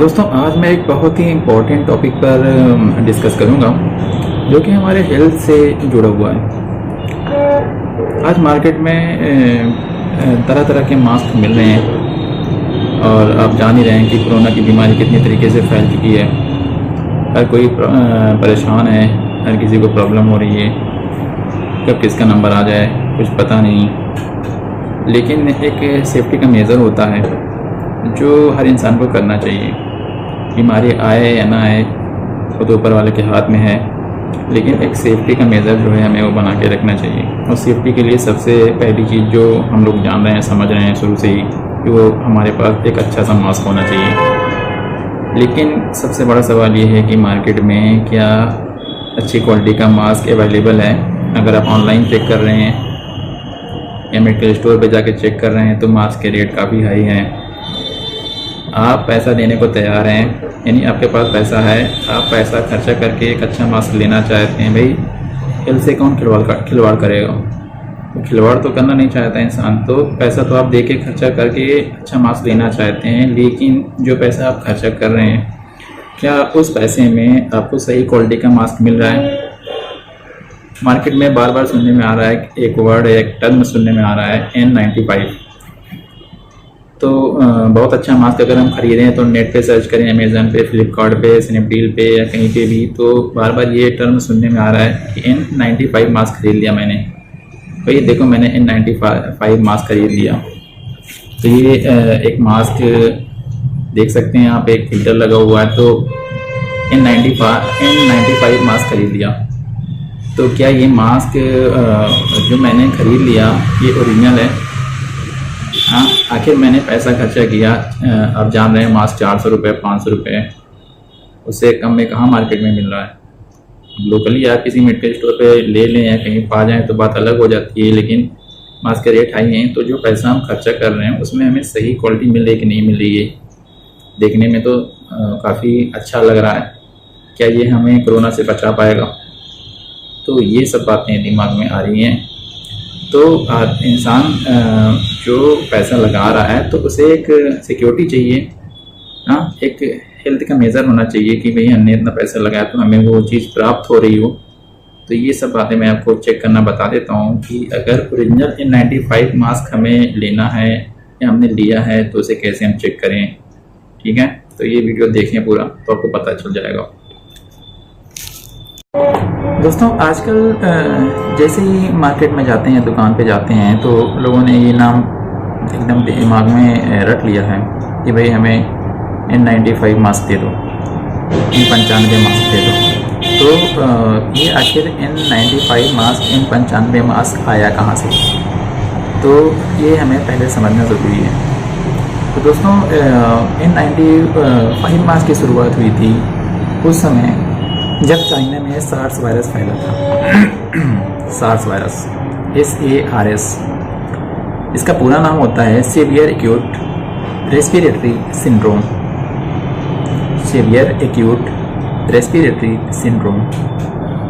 दोस्तों, आज मैं एक बहुत ही इम्पोर्टेंट टॉपिक पर डिस्कस करूंगा जो कि हमारे हेल्थ से जुड़ा हुआ है। आज मार्केट में तरह तरह के मास्क मिल रहे हैं और आप जान ही रहे हैं कि कोरोना की बीमारी कितनी तरीके से फैल चुकी है। हर कोई परेशान है, हर किसी को प्रॉब्लम हो रही है, कब किसका नंबर आ जाए कुछ पता नहीं। लेकिन एक सेफ्टी का मेज़र होता है जो हर इंसान को करना चाहिए। बीमारी आए या ना आए वो तो ऊपर वाले के हाथ में है, लेकिन एक सेफ्टी का मेज़र जो है हमें वो बना के रखना चाहिए। और सेफ्टी के लिए सबसे पहली चीज़ जो हम लोग जान रहे हैं, समझ रहे हैं शुरू से ही, कि वो हमारे पास एक अच्छा सा मास्क होना चाहिए। लेकिन सबसे बड़ा सवाल ये है कि मार्केट में क्या अच्छी क्वालिटी का मास्क अवेलेबल है। अगर आप ऑनलाइन चेक कर रहे हैं या मेडिकल स्टोर पे जाके चेक कर रहे हैं तो मास्क के रेट काफ़ी हाई हैं। आप पैसा देने को तैयार हैं, यानी आपके पास पैसा है, आप पैसा खर्चा करके एक अच्छा मास्क लेना चाहते हैं। भाई हेल्थ से कौन खिलवाड़ करेगा? तो खिलवाड़ तो करना नहीं चाहता इंसान, तो पैसा तो आप दे के खर्चा करके अच्छा मास्क लेना चाहते हैं। लेकिन जो पैसा आप खर्चा कर रहे हैं, क्या उस पैसे में आपको सही क्वालिटी का मास्क मिल रहा है? मार्केट में बार बार सुनने में आ रहा है, एक वर्ड एक टर्म सुनने में आ रहा है, N95। तो बहुत अच्छा मास्क अगर हम खरीदें तो नेट पे सर्च करें, अमेज़न पे, फ्लिपकार्ट पे, स्नैपडील पे या कहीं पे भी, तो बार बार ये टर्म सुनने में आ रहा है कि N95 मास्क खरीद लिया मैंने। भाई देखो, मैंने N95 मास्क खरीद लिया। तो ये एक मास्क देख सकते हैं आप, एक फिल्टर लगा हुआ है। तो N95 मास्क खरीद लिया। तो क्या ये मास्क जो मैंने खरीद लिया ये ओरिजिनल है? हाँ, आखिर मैंने पैसा खर्चा किया। आप जान रहे हैं मास्क 400 रुपये, 500 रुपये, उससे कम में कहाँ मार्केट में मिल रहा है। लोकली आप किसी मेडिकल स्टोर पे ले लें या कहीं पा जाएँ तो बात अलग हो जाती है, लेकिन मास्क के रेट हाई हैं। तो जो पैसा हम खर्चा कर रहे हैं उसमें हमें सही क्वालिटी मिल रही है कि नहीं मिल रही है। देखने में तो काफ़ी अच्छा लग रहा है, क्या ये हमें कोरोना से बचा पाएगा? तो ये सब बातें दिमाग में आ रही हैं। तो इंसान जो पैसा लगा रहा है तो उसे एक सिक्योरिटी चाहिए। हाँ, एक हेल्थ का मेज़र होना चाहिए कि भाई हमने इतना पैसा लगाया तो हमें वो चीज़ प्राप्त हो रही हो। तो ये सब बातें मैं आपको चेक करना बता देता हूँ कि अगर ओरिजिनल N95 मास्क हमें लेना है या हमने लिया है तो उसे कैसे हम चेक करें। ठीक है, तो ये वीडियो देखें पूरा तो आपको पता चल जाएगा। दोस्तों, आजकल जैसे ही मार्केट में जाते हैं, दुकान पे जाते हैं, तो लोगों ने ये नाम एकदम दिमाग में रट लिया है कि भाई हमें N95 मास्क दे दो, N95 मास्क दे दो। तो ये आखिर N95 मास्क, N95 मास्क आया कहाँ से? तो ये हमें पहले समझना ज़रूरी है। तो दोस्तों, N95 मास्क की शुरुआत हुई थी उस समय जब चाइना में सार्स वायरस फैला था। सार्स वायरस, SARS, इसका पूरा नाम होता है severe acute respiratory syndrome. Severe acute respiratory syndrome.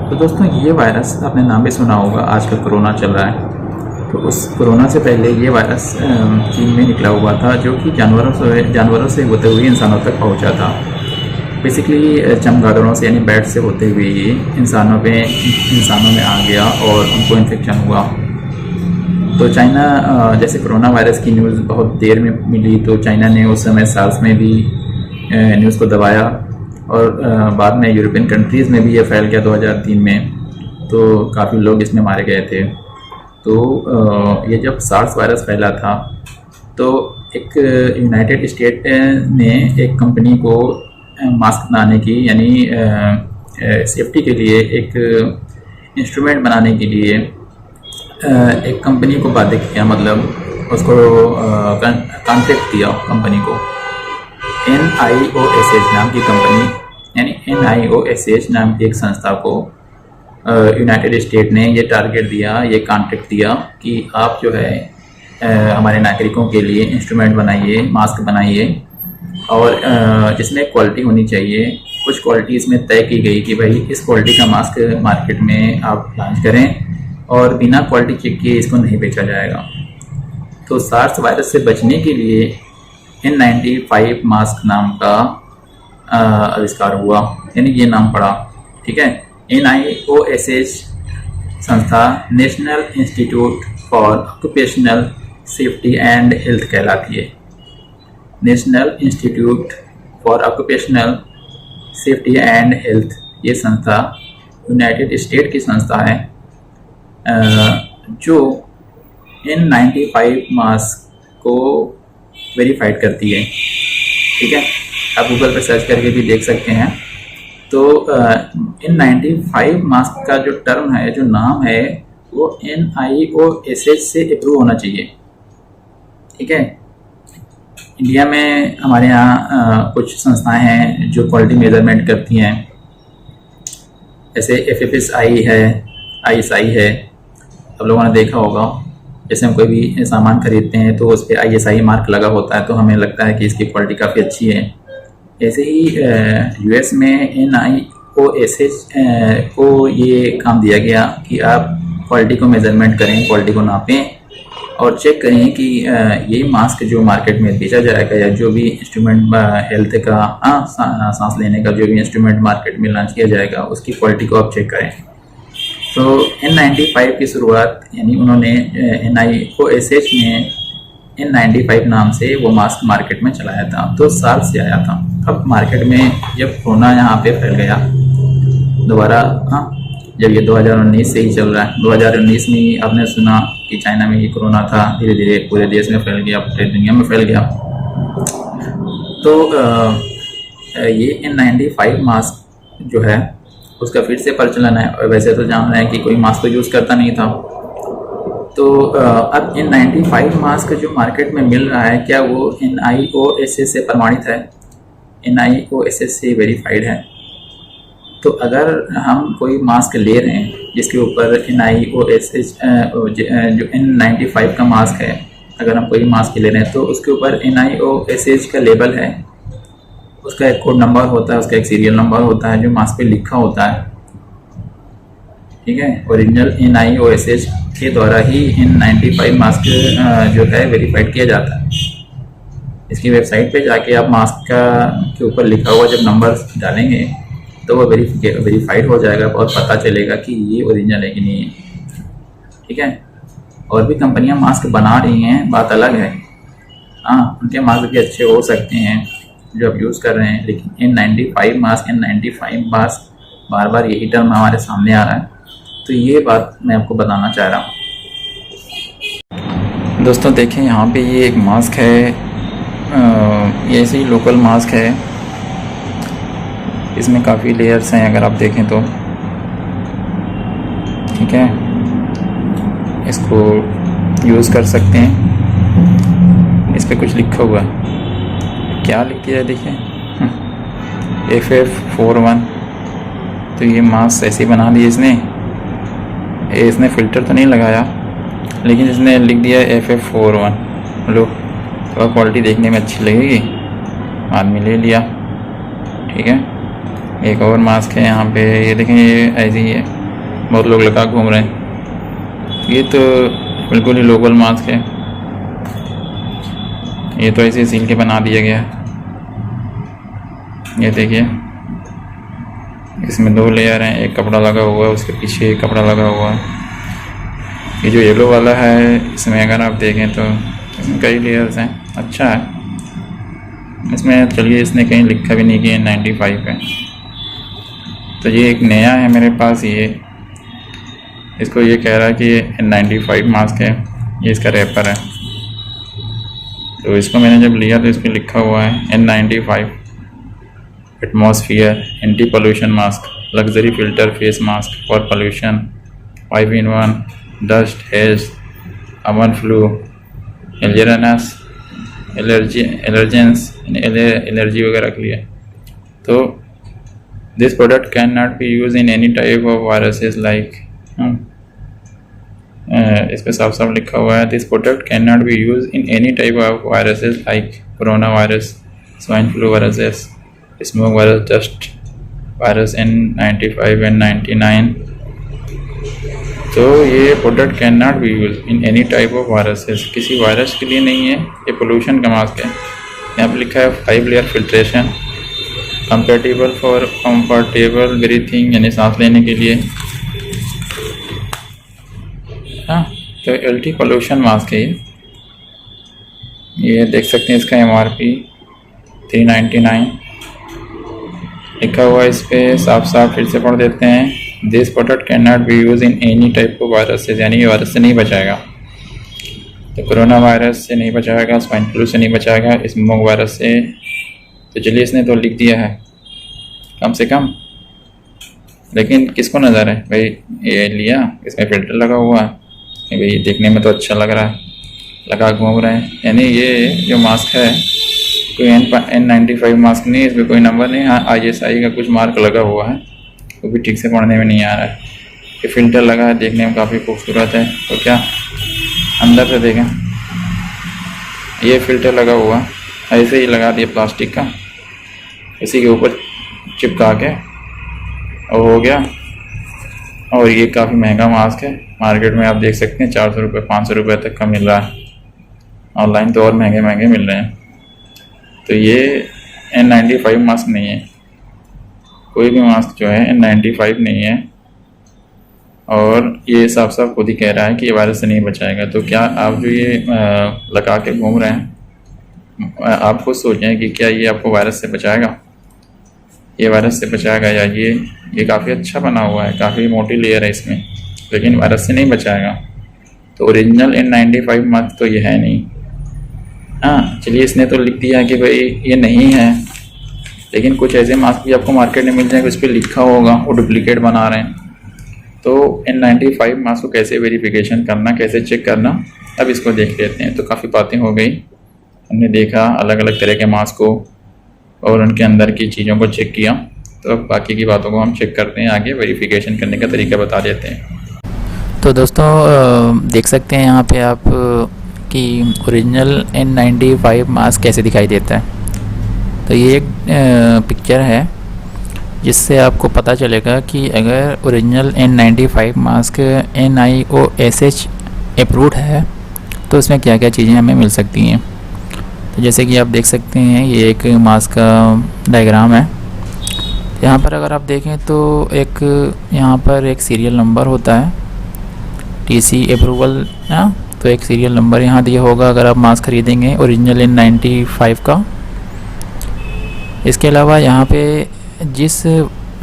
तो दोस्तों, ये वायरस आपने नाम भी सुना होगा, आजकल कोरोना चल रहा है। तो उस कोरोना से पहले ये वायरस चीन में निकला हुआ था, जो कि जानवरों से होते हुए इंसानों तक पहुंचा था। बेसिकली चमगादड़ों से यानी बैट से होते हुए ये इंसानों में आ गया और उनको इन्फेक्शन हुआ। तो चाइना, जैसे कोरोना वायरस की न्यूज़ बहुत देर में मिली, तो चाइना ने उस समय सार्स में भी न्यूज़ को दबाया और बाद में यूरोपियन कंट्रीज़ में भी ये फैल गया 2003 में। तो काफ़ी लोग इसमें मारे गए थे। तो ये जब सार्स वायरस फैला था तो एक यूनाइटेड स्टेट ने एक कंपनी को मास्क बनाने की, यानी सेफ्टी के लिए एक इंस्ट्रूमेंट बनाने के लिए एक कंपनी को बाध्य किया, मतलब उसको कॉन्ट्रैक्ट दिया कंपनी को। NIOSH नाम की कंपनी, यानी NIOSH नाम की एक संस्था को यूनाइटेड स्टेट ने ये टारगेट दिया, ये कॉन्ट्रैक्ट दिया कि आप जो है हमारे नागरिकों के लिए इंस्ट्रूमेंट बनाइए, मास्क बनाइए, और जिसमें क्वालिटी होनी चाहिए। कुछ क्वालिटी इसमें तय की गई कि भाई इस क्वालिटी का मास्क मार्केट में आप लॉन्च करें और बिना क्वालिटी चेक किए इसको नहीं बेचा जाएगा। तो सार्स वायरस से बचने के लिए N95 मास्क नाम का आविष्कार हुआ, यानी ये नाम पड़ा। ठीक है, NIOSH संस्था national institute for occupational safety and health कहलाती है। National institute for occupational safety and health, ये संस्था यूनाइटेड स्टेट की संस्था है जो N95 मास्क को वेरीफाइड करती है। ठीक है, आप गूगल पर सर्च करके भी देख सकते हैं। तो N95 मास्क का जो टर्म है, जो नाम है, वो NIOSH से अप्रूव होना चाहिए। ठीक है, इंडिया में हमारे यहाँ कुछ संस्थाएं हैं जो क्वालिटी मेजरमेंट करती हैं, जैसे FFSI है, ISI है। आप लोगों ने देखा होगा, जैसे हम कोई भी सामान खरीदते हैं तो उस पर ISI मार्क लगा होता है, तो हमें लगता है कि इसकी क्वालिटी काफ़ी अच्छी है। ऐसे ही US में NIOSH को ये काम दिया गया कि आप क्वालिटी को मेजरमेंट करें, क्वालिटी को नापें और चेक करें कि ये मास्क जो मार्केट में बेचा जाएगा या जो भी इंस्ट्रूमेंट हेल्थ का सांस लेने का जो भी इंस्ट्रूमेंट मार्केट में लॉन्च किया जाएगा उसकी क्वालिटी को आप चेक करें। तो N95 की शुरुआत, यानी उन्होंने NIOSH ने N95 नाम से वो मास्क मार्केट में चलाया था, 2 साल से आया था। अब मार्केट में जब कोरोना यहाँ पे फैल गया दोबारा, जब ये 2019 से ही चल रहा है, 2019 में ही आपने सुना कि चाइना में ये कोरोना था, धीरे धीरे पूरे देश में फैल गया, पूरे दुनिया में फैल गया। तो ये N95 मास्क जो है उसका फिर से प्रचलन है। और वैसे तो जान रहे हैं कि कोई मास्क तो यूज़ करता नहीं था। तो अब N95 मास्क जो मार्केट में मिल रहा है, क्या वो NIOSH से प्रमाणित है, NIOSH से वेरीफाइड है? तो अगर हम कोई मास्क ले रहे हैं जिसके ऊपर NIOSH जो N95 का मास्क है, अगर हम कोई मास्क ले रहे हैं तो उसके ऊपर NIOSH का लेबल है, उसका एक कोड नंबर होता है, उसका एक सीरियल नंबर होता है जो मास्क पे लिखा होता है। ठीक है, ओरिजिनल NIOSH के द्वारा ही N95 मास्क जो है वेरीफाइड किया जाता है। इसकी वेबसाइट पे जाके आप मास्क का के ऊपर लिखा हुआ जब नंबर डालेंगे तो वो वेरीफाइड हो जाएगा और पता चलेगा कि ये ओरिजिनल है कि नहीं है। ठीक है, और भी कंपनियां मास्क बना रही हैं, बात अलग है। हाँ, उनके मास्क भी अच्छे हो सकते हैं जो आप यूज़ कर रहे हैं, लेकिन N95 मास्क बार बार यही टर्म हमारे सामने आ रहा है, तो ये बात मैं आपको बताना चाह रहा हूँ। दोस्तों देखें, यहाँ पे ये एक मास्क है, ये ऐसे ही लोकल मास्क है, इसमें काफ़ी लेयर्स हैं अगर आप देखें तो। ठीक है, इसको यूज़ कर सकते हैं। इस पर कुछ लिखा हुआ है, क्या लिख दिया है देखिए, FF41। तो ये मास्क ऐसे बना दिए इसने फ़िल्टर तो नहीं लगाया, लेकिन इसने लिख दिया FF41। लो, थोड़ा क्वालिटी देखने में अच्छी लगेगी, आदमी ले लिया। ठीक है, एक और मास्क है यहाँ पे, ये देखें, ये ऐसे ही है, बहुत लोग लगा घूम रहे हैं। ये तो बिल्कुल ही लोकल मास्क है, ये तो ऐसे सील के बना दिया गया है। ये देखिए, इसमें 2 लेयर हैं, एक कपड़ा लगा हुआ है, उसके पीछे एक कपड़ा लगा हुआ है। ये जो येलो वाला है, इसमें अगर आप देखें तो इसमें कई लेयर्स हैं, अच्छा है। इसमें चलिए, इसने कहीं लिखा भी नहीं कि N95 है। तो ये एक नया है मेरे पास, ये इसको ये कह रहा है कि ये N95 मास्क है, ये इसका रैपर है। तो इसको मैंने जब लिया तो इस पर लिखा हुआ है N95 atmosphere anti pollution mask, luxury filter face mask for pollution, 5-in-1, dust, hedge, Aman flu, allergens, allergy वगैरह के लिए। तो this product can not be use in any type of viruses like, इस पर साफ साफ लिखा हुआ है, this product can not be use in any type of viruses like corona virus, swine flu viruses, smoke virus, dust virus, N95 N99। तो ये product can not be use in any type of viruses, किसी virus के लिए नहीं है, ये pollution का mask है। यहाँ पर लिखा है 5 layer filtration, compatible for comfortable breathing, यानी सांस लेने के लिए। हाँ, तो एंटी पोल्यूशन मास्क है ये देख सकते हैं। इसका MRP 399 लिखा हुआ है इस पर, साफ साफ फिर से पढ़ देते हैं। This product can not be use in any type of virus, यानी ये वायरस से नहीं बचाएगा। तो कोरोना वायरस से नहीं बचाएगा, स्वाइन फ्लू से नहीं बचाएगा, स्मोक वायरस से। तो चलिए, इसने तो लिख दिया है कम से कम, लेकिन किसको नज़र है भाई? ये लिया, इसमें फिल्टर लगा हुआ है कि भाई देखने में तो अच्छा लग रहा है, लगा घूम रहे हैं। यानी ये जो मास्क है कोई N95 मास्क नहीं, इसमें कोई नंबर नहीं। हाँ, ISI का कुछ मार्क लगा हुआ है, वो भी ठीक से पढ़ने में नहीं आ रहा है। ये फिल्टर लगा है, देखने में काफ़ी खूबसूरत है। तो क्या अंदर से देखें, ये फिल्टर लगा हुआ ऐसे ही लगा दिया प्लास्टिक का, इसी के ऊपर चिपका के और हो गया। और ये काफ़ी महंगा मास्क है, मार्केट में आप देख सकते हैं 400 रुपये 500 रुपये तक का मिल रहा है। ऑनलाइन तो और महंगे महंगे मिल रहे हैं। तो ये N95 मास्क नहीं है, कोई भी मास्क जो है N95 नहीं है। और ये साफ साफ खुद ही कह रहा है कि ये वायरस से नहीं बचाएगा। तो क्या आप जो ये लगा के घूम रहे हैं, आप खुद सोचें कि क्या ये आपको वायरस से बचाएगा? ये वायरस से बचाएगा या ये काफ़ी अच्छा बना हुआ है, काफ़ी मोटी लेयर है इसमें, लेकिन वायरस से नहीं बचाएगा। तो ओरिजिनल N95 मास्क तो ये है नहीं। हाँ, चलिए, इसने तो लिख दिया कि भाई ये नहीं है, लेकिन कुछ ऐसे मास्क भी आपको मार्केट में मिल जाएंगे, उस पर लिखा होगा वो डुप्लीकेट बना रहे हैं। तो N95 मास्क को कैसे वेरिफिकेशन करना, कैसे चेक करना, अब इसको देख लेते हैं। तो काफ़ी बातें हो गई, हमने देखा अलग अलग तरह के मास्क को और उनके अंदर की चीज़ों को चेक किया। तो अब बाकी की बातों को हम चेक करते हैं, आगे वेरिफिकेशन करने का तरीका बता देते हैं। तो दोस्तों देख सकते हैं यहाँ पे आप कि ओरिजिनल N95 मास्क कैसे दिखाई देता है। तो ये एक पिक्चर है जिससे आपको पता चलेगा कि अगर original N95 mask NIOSH approved है तो उसमें क्या क्या चीज़ें हमें मिल सकती हैं। तो जैसे कि आप देख सकते हैं, ये एक मास्क का डायग्राम है। यहाँ पर अगर आप देखें तो यहाँ पर एक सीरियल नंबर होता है, TC अप्रूवल ना, तो एक सीरियल नंबर यहाँ दिया होगा अगर आप मास्क खरीदेंगे ओरिजिनल N95 का। इसके अलावा यहाँ पे जिस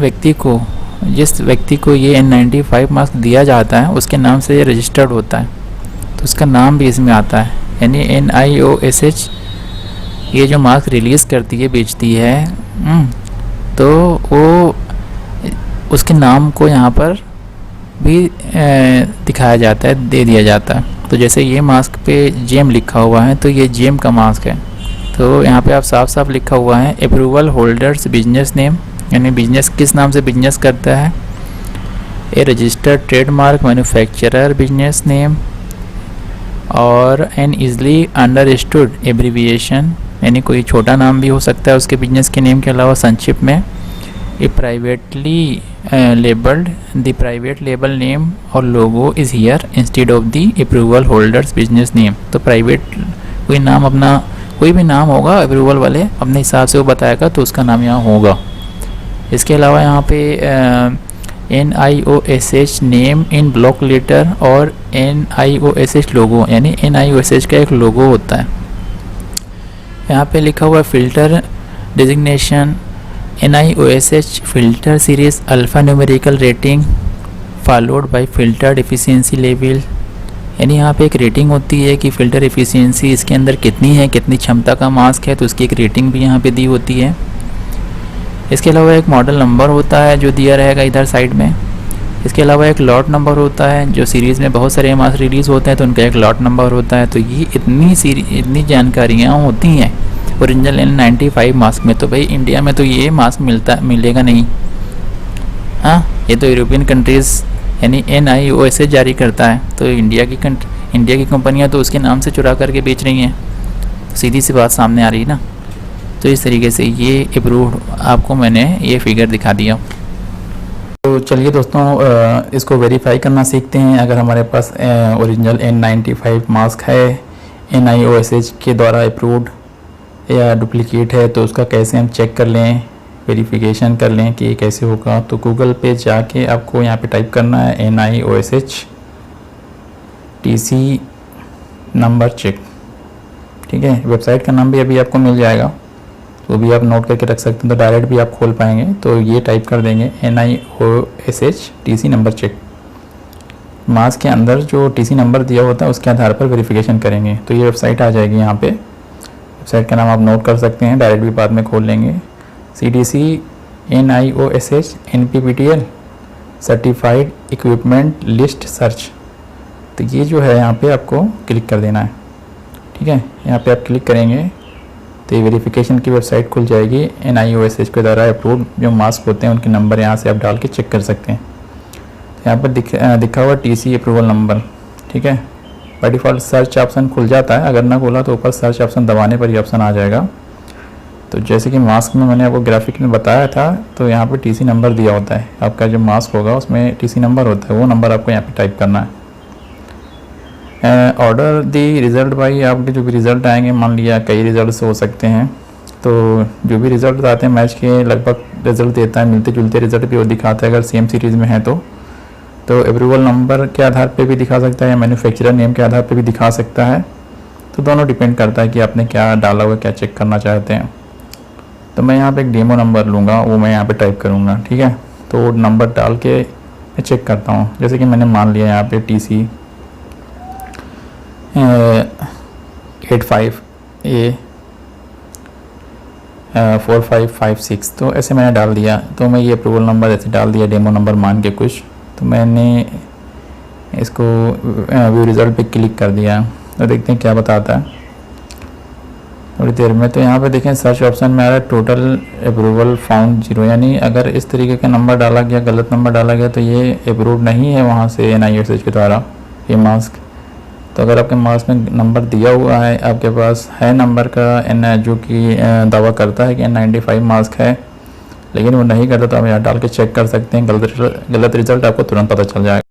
व्यक्ति को ये N95 मास्क दिया जाता है उसके नाम से ये रजिस्टर्ड होता है, तो उसका नाम भी इसमें आता है। यानी NIOSH ये जो मास्क रिलीज़ करती है, बेचती है, तो वो उसके नाम को यहाँ पर भी दिखाया जाता है, दे दिया जाता है। तो जैसे ये मास्क पे जेम लिखा हुआ है, तो ये जेम का मास्क है। तो यहाँ पे आप साफ साफ लिखा हुआ है अप्रूवल होल्डर्स बिजनेस नेम, यानी बिजनेस किस नाम से बिजनेस करता है। A registered trademark manufacturer business name, और एन इजली अंडरस्टूड एब्रीविएशन, यानी कोई छोटा नाम भी हो सकता है उसके बिजनेस के नेम के अलावा संक्षिप्त में। A privately labelled, the private label name और logo is here instead of the approval holder's business name. तो प्राइवेट कोई नाम, अपना कोई भी नाम होगा अप्रूवल वाले अपने हिसाब से वो बताएगा, तो उसका नाम यहाँ होगा। इसके अलावा यहाँ पे NIOSH name in block letter और NIOSH लोगो, यानी NIOSH का एक लोगो होता है। यहाँ पे लिखा हुआ filter designation NIOSH filter series alpha numerical rating followed by filter efficiency level, यानी यहाँ पे एक रेटिंग होती है कि फ़िल्टर एफिशिएंसी इसके अंदर कितनी है, कितनी क्षमता का मास्क है, तो उसकी एक रेटिंग भी यहाँ पे दी होती है। इसके अलावा एक मॉडल नंबर होता है जो दिया रहेगा इधर साइड में। इसके अलावा एक लॉट नंबर होता है, जो सीरीज़ में बहुत सारे मास्क रिलीज़ होते हैं तो उनका एक लॉट नंबर होता है। तो ये इतनी जानकारियाँ होती हैं ओरिजिनल N95 मास्क में। तो भाई इंडिया में तो ये मास्क मिलेगा नहीं। हाँ, ये तो यूरोपियन कंट्रीज़ यानी NIOSH जारी करता है, तो इंडिया की कंपनियां तो उसके नाम से चुरा करके बेच रही हैं। तो सीधी सी बात सामने आ रही है ना। तो इस तरीके से ये अप्रूव्ड आपको मैंने ये फिगर दिखा दिया। तो चलिए दोस्तों, इसको वेरीफाई करना सीखते हैं। अगर हमारे पास ओरिजिनल N95 मास्क है, NIOSH के द्वारा अप्रूव्ड या डुप्लीकेट है, तो उसका कैसे हम चेक कर लें, वेरिफिकेशन कर लें कि कैसे होगा, तो गूगल पे जाके आपको यहाँ पे टाइप करना है NIOSH TC नंबर चेक। ठीक है, वेबसाइट का नाम भी अभी आपको मिल जाएगा, तो भी आप नोट करके रख सकते हैं, तो डायरेक्ट भी आप खोल पाएंगे। तो ये टाइप कर देंगे NIOSH TC number check. Mask के अंदर जो TC नंबर दिया होता है उसके आधार पर वेरिफिकेशन करेंगे, तो ये वेबसाइट आ जाएगी। यहाँ पे वेबसाइट का नाम आप नोट कर सकते हैं, डायरेक्ट भी बाद में खोल लेंगे। CDC NIOSH NPPTL certified equipment list search, तो ये जो है यहाँ पे आपको क्लिक कर देना है। ठीक है, यहाँ पे आप क्लिक करेंगे तो ये वेरिफिकेशन की वेबसाइट खुल जाएगी। NIOSH के द्वारा अप्रूव्ड जो मास्क होते हैं उनके नंबर यहाँ से आप डाल के चेक कर सकते हैं। तो यहाँ पर दिखा हुआ TC अप्रूवल नंबर। ठीक है, बाय डिफ़ॉल्ट सर्च ऑप्शन खुल जाता है, अगर ना खुला तो ऊपर सर्च ऑप्शन दबाने पर ये ऑप्शन आ जाएगा। तो जैसे कि मास्क में मैंने आपको ग्राफिक में बताया था, तो यहाँ पे TC नंबर दिया होता है। आपका जो मास्क होगा उसमें TC नंबर होता है, वो नंबर आपको यहाँ पे टाइप करना है। ऑर्डर दी रिज़ल्ट बाई, आपके जो भी रिज़ल्ट आएंगे, मान लिया कई रिज़ल्ट हो सकते हैं, तो जो भी रिज़ल्ट आते हैं मैच के लगभग रिज़ल्ट देता है, मिलते जुलते रिज़ल्ट भी वो दिखाता है अगर सेम सीरीज़ में है तो अप्रूवल नंबर के आधार पे भी दिखा सकता है या मैन्युफैक्चरर नेम के आधार पे भी दिखा सकता है। तो दोनों डिपेंड करता है कि आपने क्या डाला हुआ, क्या चेक करना चाहते हैं। तो मैं यहाँ पे एक डेमो नंबर लूँगा, वो मैं यहाँ पे टाइप करूँगा। ठीक है, तो नंबर डाल के मैं चेक करता हूँ। जैसे कि मैंने मान लिया यहाँ पे TC 85A 4556, तो ऐसे मैंने डाल दिया। तो मैं ये अप्रूवल नंबर ऐसे डाल दिया, डेमो नंबर मान के कुछ। तो मैंने इसको व्यू रिज़ल्ट पे क्लिक कर दिया, तो देखते हैं क्या बताता है थोड़ी देर में। तो यहाँ पे देखें सर्च ऑप्शन में आ रहा है टोटल अप्रूवल फाउंड 0, यानी अगर इस तरीके का नंबर डाला गया, गलत नंबर डाला गया, तो ये अप्रूव नहीं है वहाँ से NIOSH के द्वारा ये मास्क। तो अगर आपके मास्क में नंबर दिया हुआ है, आपके पास है नंबर का जो कि दावा करता है कि N95 मास्क है, लेकिन वो नहीं करता, तो आप यहाँ डाल के चेक कर सकते हैं। गलत रिज़ल्ट आपको तुरंत पता चल जाएगा।